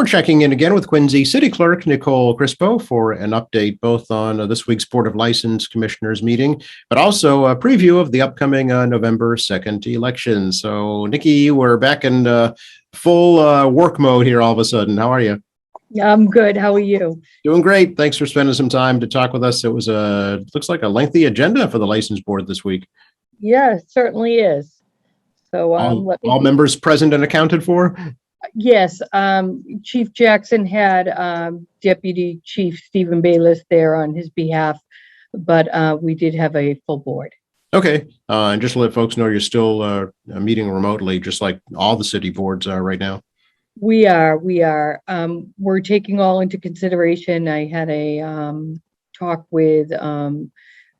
checking in again with Quincy City Clerk Nicole Crispo for an update both on this week's Board of License Commissioners meeting, but also a preview of the upcoming November 2nd election. So, Nikki, we're back in full work mode here all of a sudden. How are you? I'm good. How are you? Doing great. Thanks for spending some time to talk with us. It was looks like a lengthy agenda for the License Board this week. Yeah, it certainly is. So all members present and accounted for? Yes, Chief Jackson had Deputy Chief Stephen Bayless there on his behalf, but we did have a full board. Okay, and just to let folks know, you're still meeting remotely, just like all the city boards are right now. We are. We're taking all into consideration. I had a talk with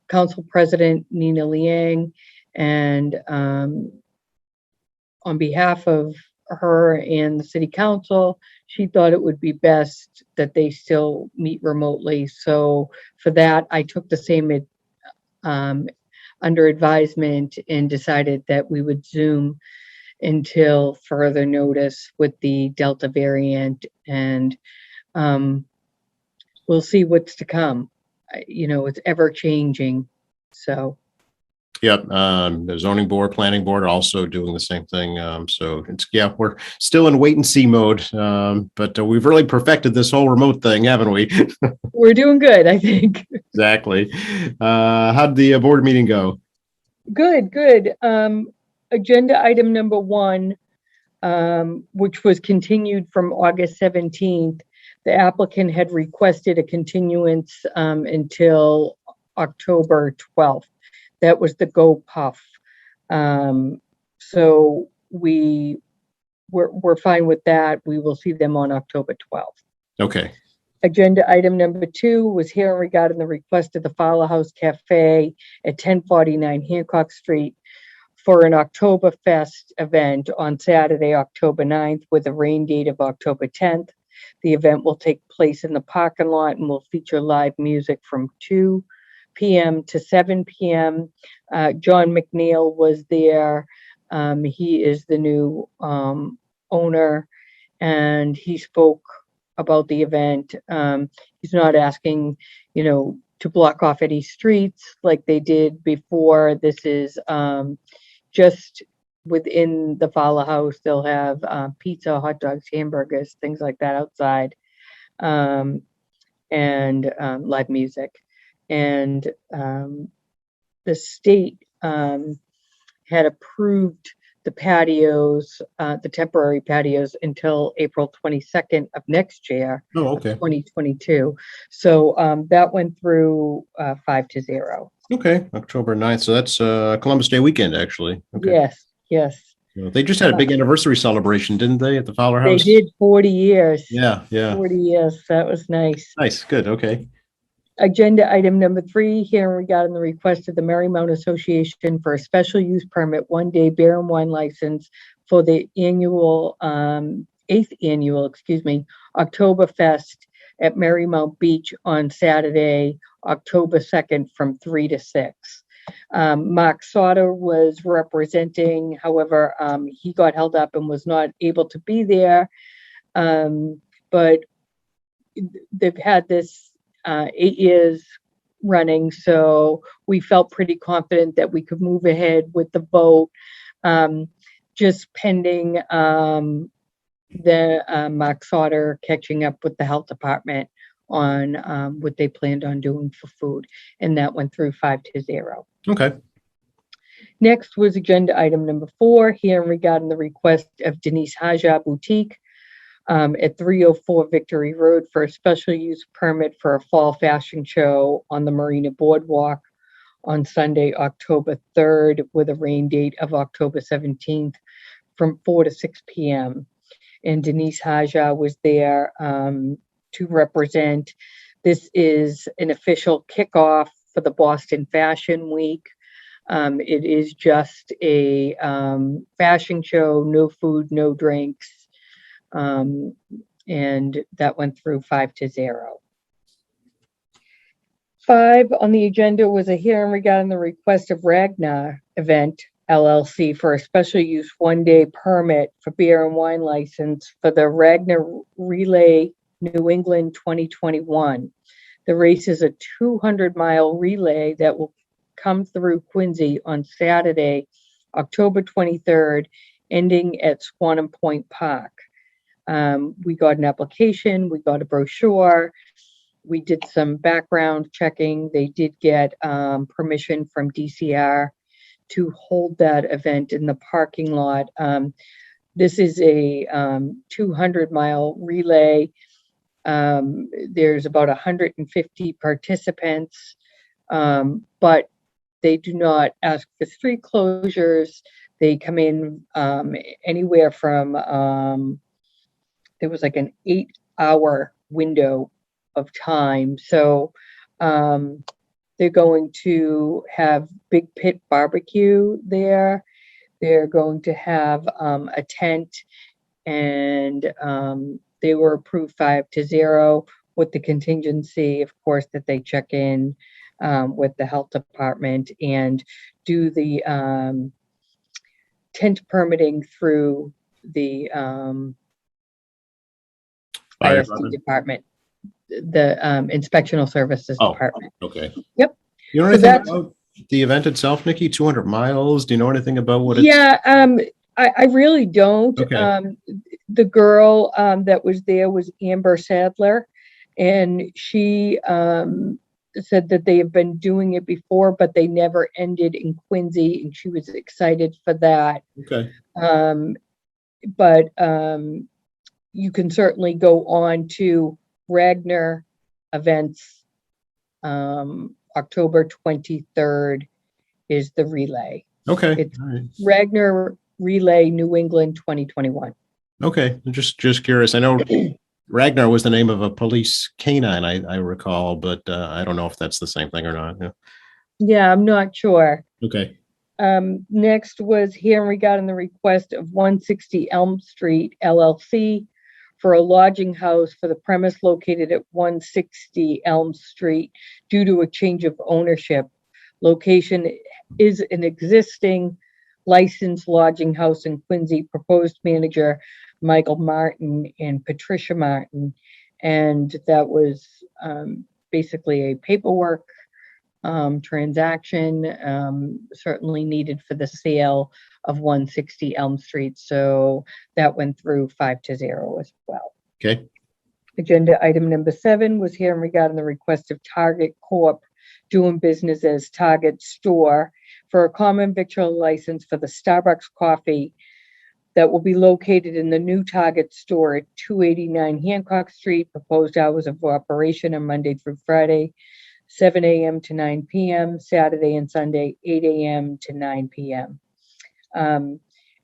Council President Nina Liang, and on behalf of her and the city council, she thought it would be best that they still meet remotely. So for that, I took the same under advisement and decided that we would Zoom until further notice with the Delta variant, and we'll see what's to come. It's ever changing. So yep, the zoning board, planning board are also doing the same thing. So we're still in wait and see mode, but we've really perfected this whole remote thing, haven't we? We're doing good, I think. Exactly. How'd the board meeting go? Good. Agenda item number 1, which was continued from August 17th. The applicant had requested a continuance until October 12th. That was the Go Puff. So we're fine with that. We will see them on October 12th. Okay. Agenda item number 2 was hearing regarding the request of the Fowler House Cafe at 1049 Hancock Street for an Oktoberfest event on Saturday, October 9th, with a rain date of October 10th. The event will take place in the parking lot and will feature live music from 2 p.m. to 7 p.m. John McNeil was there. He is the new owner, and he spoke about the event. He's not asking, to block off any streets like they did before. This is just within the Fowler House. They'll have pizza, hot dogs, hamburgers, things like that outside, and live music. And the state had approved the patios, the temporary patios, until April 22nd of next year, Oh, okay. 2022. So that went through 5-0. Okay, October 9th. So that's Columbus Day weekend, actually. Okay. Yes. They just had a big anniversary celebration, didn't they, at the Fowler House? They did 40 years. Yeah. 40 years. That was nice. Nice. Good. Okay. Agenda item number 3, hearing regarding the request of the Marymount Association for a special use permit 1-day beer and wine license for the annual, 8th annual, Oktoberfest at Marymount Beach on Saturday, October 2nd from 3 to 6. Mark Sauter was representing, however, he got held up and was not able to be there. But they've had this 8 years running, so we felt pretty confident that we could move ahead with the vote, just pending the Mark Sauter catching up with the health department on what they planned on doing for food, and that went through 5-0. Okay. Next was agenda item number 4, hearing regarding the request of Denise Haja Boutique at 304 Victory Road for a special use permit for a fall fashion show on the Marina Boardwalk on Sunday, October 3rd, with a rain date of October 17th from 4 to 6 p.m. And Denise Haja was there to represent. This is an official kickoff for the Boston Fashion Week. It is just a fashion show, no food, no drinks. And that went through 5-0. 5 on the agenda was a hearing regarding the request of Ragnar event LLC for a special use one-day permit for beer and wine license for the Ragnar Relay New England 2021. The race is a 200-mile relay that will come through Quincy on Saturday, October 23rd, ending at Squantum Point Park. We got an application, we got a brochure, we did some background checking. They did get permission from DCR to hold that event in the parking lot. This is a 200-mile relay. There's about 150 participants, but they do not ask for street closures. They come in anywhere from, there was like an 8-hour window of time. So they're going to have Big Pit Barbecue there. They're going to have a tent, and they were approved 5-0 with the contingency, of course, that they check in with the health department and do the tent permitting through the Fire ISD department, the inspectional services Oh. department. Okay. Yep. You know So anything that's- about the event itself, Nikki? 200 miles? Do you know anything about what it's? Yeah, I really don't. Okay. The girl that was there was Amber Sadler, and she said that they have been doing it before, but they never ended in Quincy, and she was excited for that. Okay. But you can certainly go on to Ragnar events. October 23rd is the relay. Okay. It's- All right. Ragnar Relay New England 2021. Okay. I'm just curious. I know Ragnar was the name of a police canine, I recall, but I don't know if that's the same thing or not. Yeah. Yeah, I'm not sure. Okay. Next was hearing regarding the request of 160 Elm Street LLC for a lodging house for the premise located at 160 Elm Street due to a change of ownership. Location is an existing licensed lodging house in Quincy. Proposed manager Michael Martin and Patricia Martin. And that was basically a paperwork transaction, certainly needed for the sale of 160 Elm Street. So that went through 5-0 as well. Okay. Agenda item number 7 was hearing regarding the request of Target Corp doing business as Target Store for a common victual license for the Starbucks coffee that will be located in the new Target store at 289 Hancock Street. Proposed hours of operation are Monday through Friday, 7 a.m. to 9 p.m., Saturday and Sunday, 8 a.m. to 9 p.m.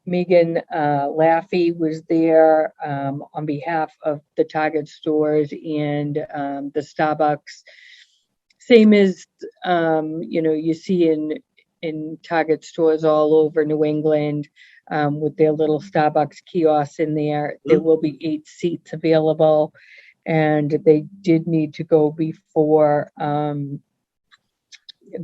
Megan Laffey was there on behalf of the Target stores and the Starbucks. Same as, you see in Target stores all over New England with their little Starbucks kiosks in there. There will be 8 seats available. And they did need to go before the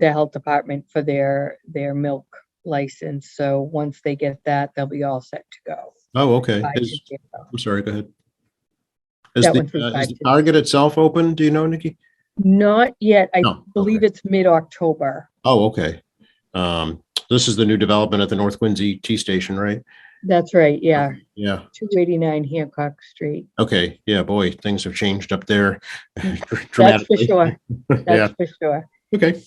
health department for their milk license. So once they get that, they'll be all set to go. Oh, okay. 5-0. I'm sorry, go ahead. Is That the, went through is the 5-0. Target itself open? Do you know, Nikki? Not yet. I No, believe okay. it's mid-October. Oh, okay. This is the new development at the North Quincy T Station, right? That's right. Yeah. Yeah. 289 Hancock Street. Okay. Yeah, boy, things have changed up there That's for dramatically. sure. Yeah. That's for sure. Okay.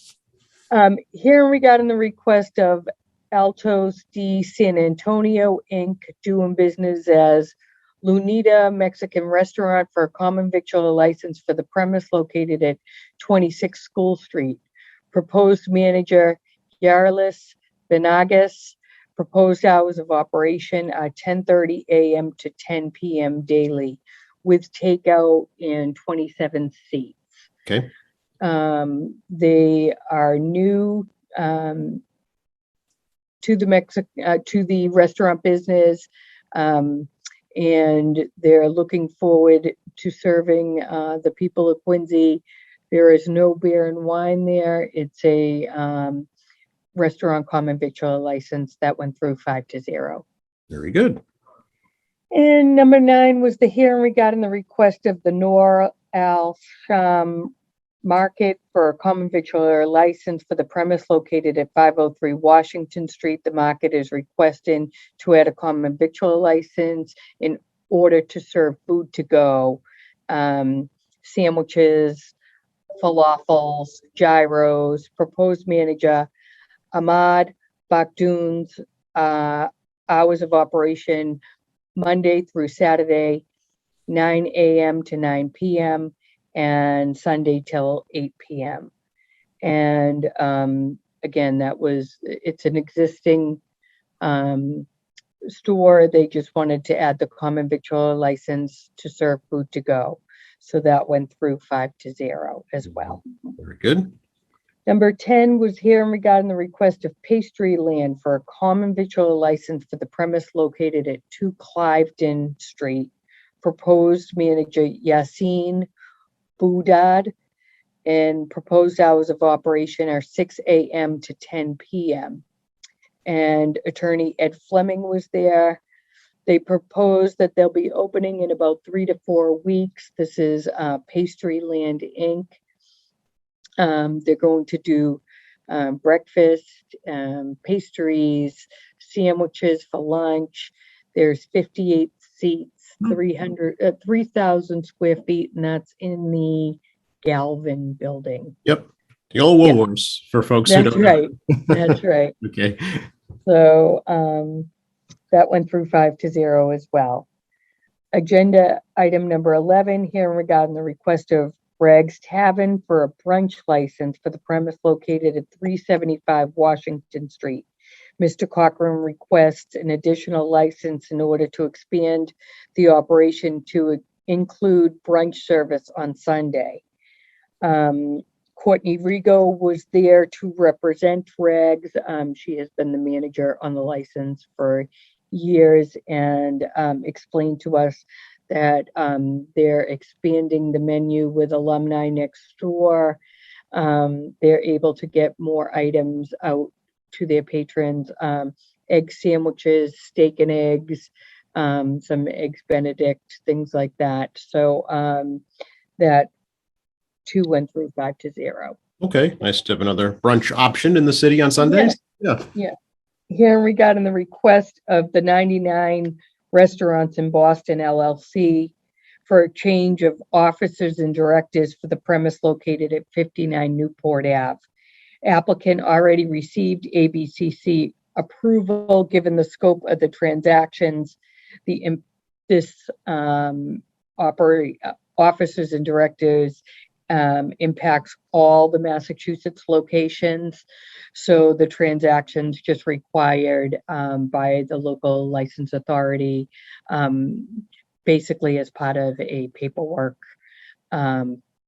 Hearing regarding the request of Altos de San Antonio Inc. doing business as Lunita Mexican Restaurant for a common victual license for the premise located at 26 School Street. Proposed manager Yarlis Benagas. Proposed hours of operation are 10:30 a.m. to 10 p.m. daily with takeout and 27 seats. Okay. They are new to the restaurant business, and they're looking forward to serving the people of Quincy. There is no beer and wine there. It's a restaurant common victual license. That went through 5-0. Very good. And number 9 was the hearing regarding the request of the Nor Al Sham Market for a common victualler license for the premise located at 503 Washington Street. The market is requesting to add a common victualler license in order to serve food to go, sandwiches, falafels, gyros. Proposed manager Ahmad Bakhdoun's hours of operation Monday through Saturday, 9 a.m. to 9 p.m. and Sunday till 8 p.m. And again, it's an existing store. They just wanted to add the common victualler license to serve food to go. So that went through 5-0 as well. Very good. Number 10 was hearing regarding the request of Pastry Land for a common victualler license for the premise located at 2 Cliveden Street. Proposed manager Yassine Boudad, and proposed hours of operation are 6 a.m. to 10 p.m. And attorney Ed Fleming was there. They proposed that they'll be opening in about 3 to 4 weeks. This is Pastry Land Inc. They're going to do breakfast, pastries, sandwiches for lunch. There's 58 seats, 3,000 square feet, and that's in the Galvin building. Yep. The old Woolworths for folks who That's don't right. know. That's right. Okay. So that went through 5-0 as well. Agenda item number 11, hearing regarding the request of Bragg's Tavern for a brunch license for the premise located at 375 Washington Street. Mr. Cochran requests an additional license in order to expand the operation to include brunch service on Sunday. Courtney Rigo was there to represent Bragg's. She has been the manager on the license for years and explained to us that they're expanding the menu with alumni next door. They're able to get more items out to their patrons, egg sandwiches, steak and eggs, some eggs Benedict, things like that. So that too went through 5-0. Okay. Nice to have another brunch option in the city on Sundays. Yeah. Here regarding the request of the 99 Restaurants in Boston LLC for a change of officers and directors for the premise located at 59 Newport Ave. Applicant already received ABCC approval given the scope of the transactions. This officers and directors impacts all the Massachusetts locations. So the transactions just required by the local license authority, basically as part of a paperwork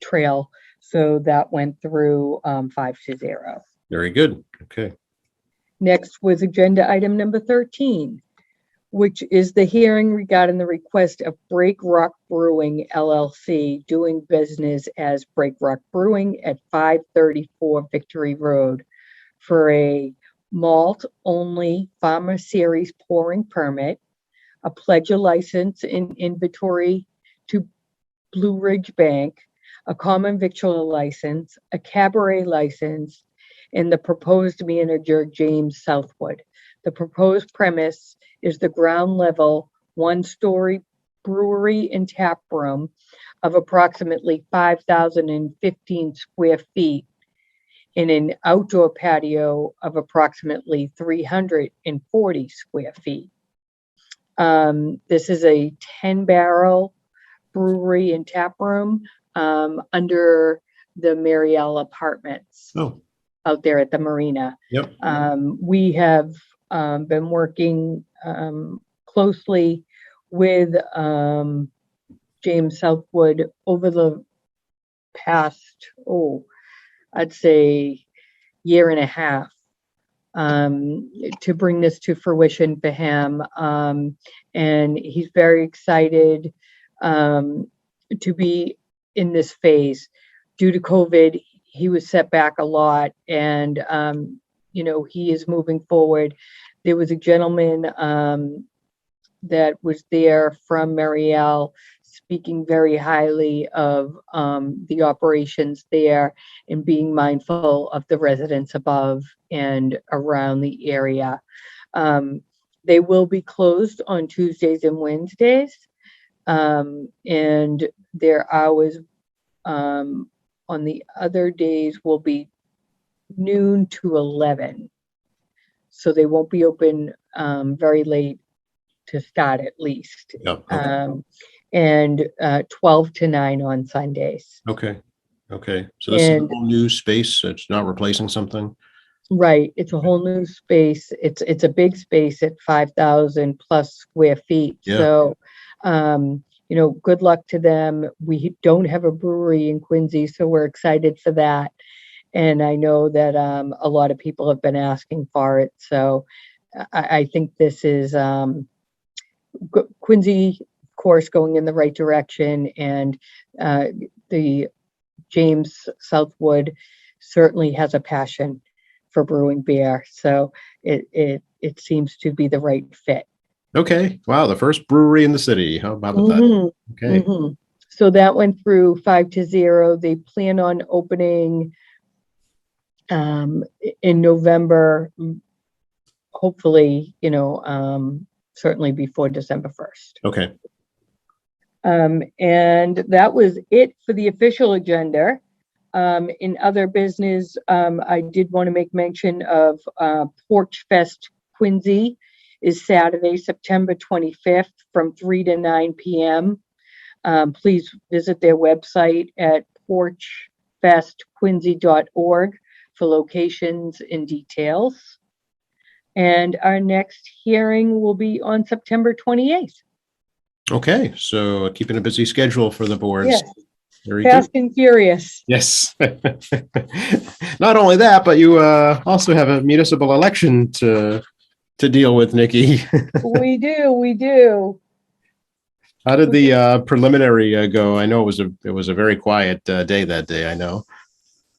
trail. So that went through 5-0. Very good. Okay. Next was agenda item number 13, which is the hearing regarding the request of Break Rock Brewing LLC doing business as Break Rock Brewing at 534 Victory Road for a malt-only Farmer Series pouring permit, a pledge of license in inventory to Blue Ridge Bank, a common victualler license, a cabaret license, and the proposed manager, James Southwood. The proposed premise is the ground level, 1-story brewery and tap room of approximately 5,015 square feet in an outdoor patio of approximately 340 square feet. This is a 10-barrel brewery and tap room under the Marielle Apartments out there at the marina. Yep. We have been working closely with James Southwood over the past, I'd say year and a half to bring this to fruition for him. And he's very excited to be in this phase. Due to COVID, he was set back a lot, and he is moving forward. There was a gentleman that was there from Mariel speaking very highly of the operations there and being mindful of the residents above and around the area. They will be closed on Tuesdays and Wednesdays, and their hours on the other days will be noon to 11. So they won't be open very late to start at least. Yep. Okay. And 12 to 9 on Sundays. Okay. Okay. So this is a And whole new space. It's not replacing something. right, it's a whole new space. It's a big space at 5,000 plus square feet. Yeah. So, good luck to them. We don't have a brewery in Quincy, so we're excited for that. And I know that a lot of people have been asking for it. So I think this is Quincy, of course, going in the right direction. And the James Southwood certainly has a passion for brewing beer. So it seems to be the right fit. Okay. Wow. The first brewery in the city. How about that? Okay. So that went through 5-0. They plan on opening in November, hopefully, certainly before December 1st. Okay. And that was it for the official agenda. In other business, I did want to make mention of Porch Fest Quincy is Saturday, September 25th from 3 to 9 p.m. Please visit their website at porchfestquincy.org for locations and details. And our next hearing will be on September 28th. Okay. So keeping a busy schedule for the boards. Yes. Very Fast good. and furious. Yes. Not only that, but you also have a municipal election to deal with, Nikki. We do. How did the preliminary go? I know it was a very quiet day that day. I know.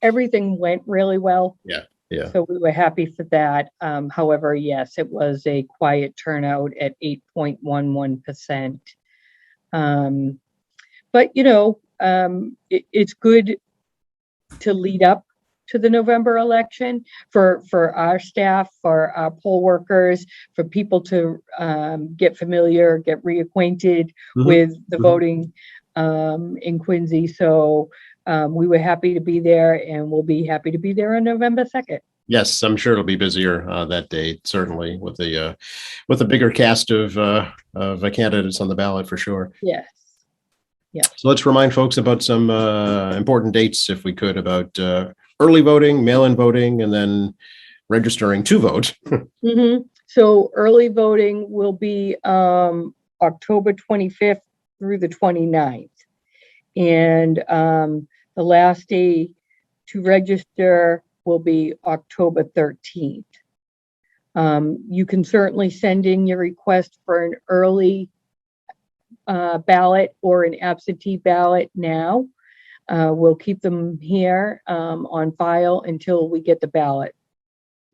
Everything went really well. Yeah. Yeah. So we were happy for that. However, yes, it was a quiet turnout at 8.11%. But it's good to lead up to the November election for our staff, for our poll workers, for people to get familiar, get reacquainted with the voting in Quincy. So we were happy to be there, and we'll be happy to be there on November 2nd. Yes, I'm sure it'll be busier that day, certainly with a bigger cast of candidates on the ballot for sure. Yes. Yeah. So let's remind folks about some important dates, if we could, about early voting, mail-in voting, and then registering to vote. So early voting will be October 25th through the 29th. And the last day to register will be October 13th. You can certainly send in your request for an early ballot or an absentee ballot now. We'll keep them here on file until we get the ballot,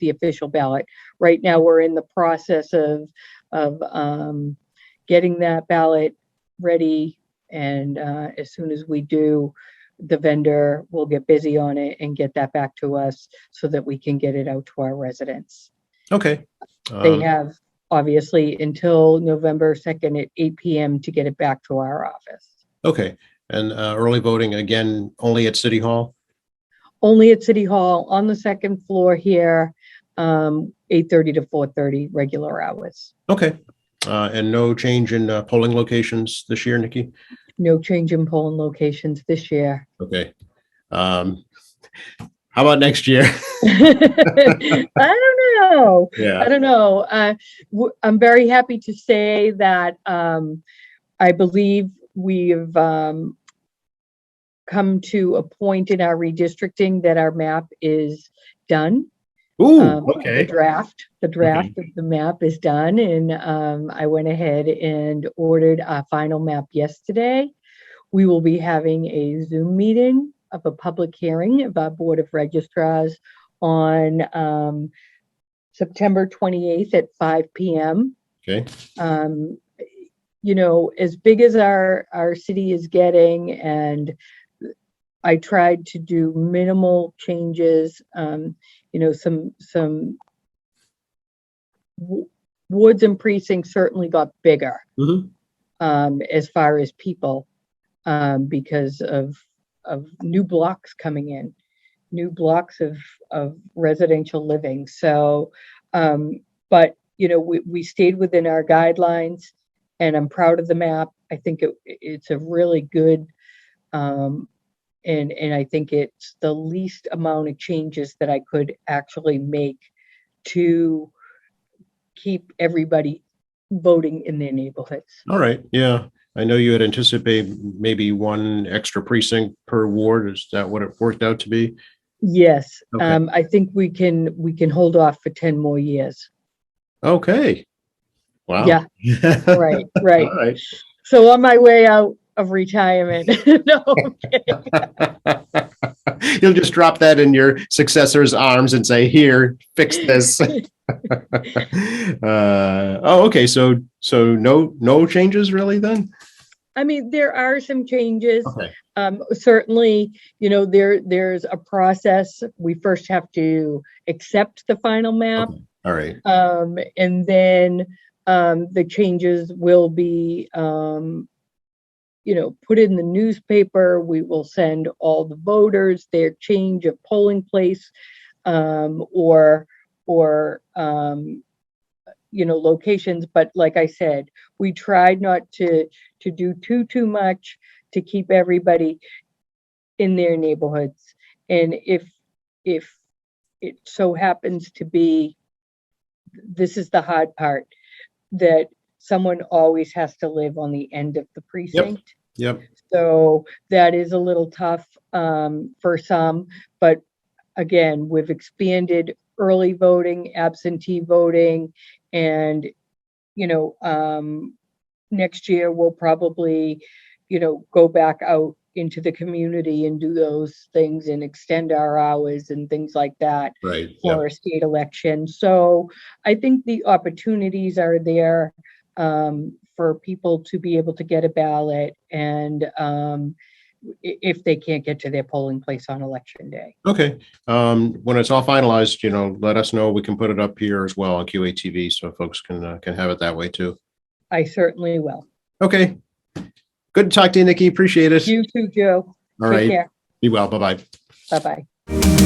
the official ballot. Right now, we're in the process of getting that ballot ready, and as soon as we do, the vendor will get busy on it and get that back to us so that we can get it out to our residents. Okay. They have obviously until November 2nd at 8 p.m. to get it back to our office. Okay. And early voting, again, only at City Hall? Only at City Hall on the second floor here, 8:30 to 4:30 regular hours. Okay. And no change in polling locations this year, Nikki? No change in polling locations this year. Okay. How about next year? I don't know. Yeah. I don't know. I'm very happy to say that I believe we've come to a point in our redistricting that our map is done. Ooh, okay. The draft of the map is done, and I went ahead and ordered a final map yesterday. We will be having a Zoom meeting of a public hearing of our Board of Registrars on September 28th at 5 p.m. Okay. As big as our city is getting, and I tried to do minimal changes, some wards and precincts certainly got bigger, as far as people, because of new blocks coming in, new blocks of residential living. So, but we stayed within our guidelines, and I'm proud of the map. I think it's a really good, and I think it's the least amount of changes that I could actually make to keep everybody voting in their neighborhoods. All right. Yeah. I know you had anticipated maybe one extra precinct per ward. Is that what it worked out to be? Yes. Okay. I think we can hold off for 10 more years. Okay. Wow. Yeah. Right. All right. So on my way out of retirement. No, I'm kidding. You'll just drop that in your successor's arms and say, "Here, fix this." Okay. So no changes really then? I mean, there are some changes. Okay. Certainly, there's a process. We first have to accept the final map. Okay. All right. And then the changes will be, put in the newspaper. We will send all the voters their change of polling place, or locations. But like I said, we tried not to do too much to keep everybody in their neighborhoods. And if it so happens to be, this is the hard part, that someone always has to live on the end of the precinct. Yep. So that is a little tough for some, but again, we've expanded early voting, absentee voting, and next year we'll probably go back out into the community and do those things and extend our hours and things like that. Right. For a state election. So I think the opportunities are there for people to be able to get a ballot, and if they can't get to their polling place on election day. Okay. When it's all finalized, let us know. We can put it up here as well on QATV, so folks can have it that way too. I certainly will. Okay. Good to talk to you, Nikki. Appreciate it. You too, Joe. All Take right. care. Be well. Bye-bye. Bye-bye.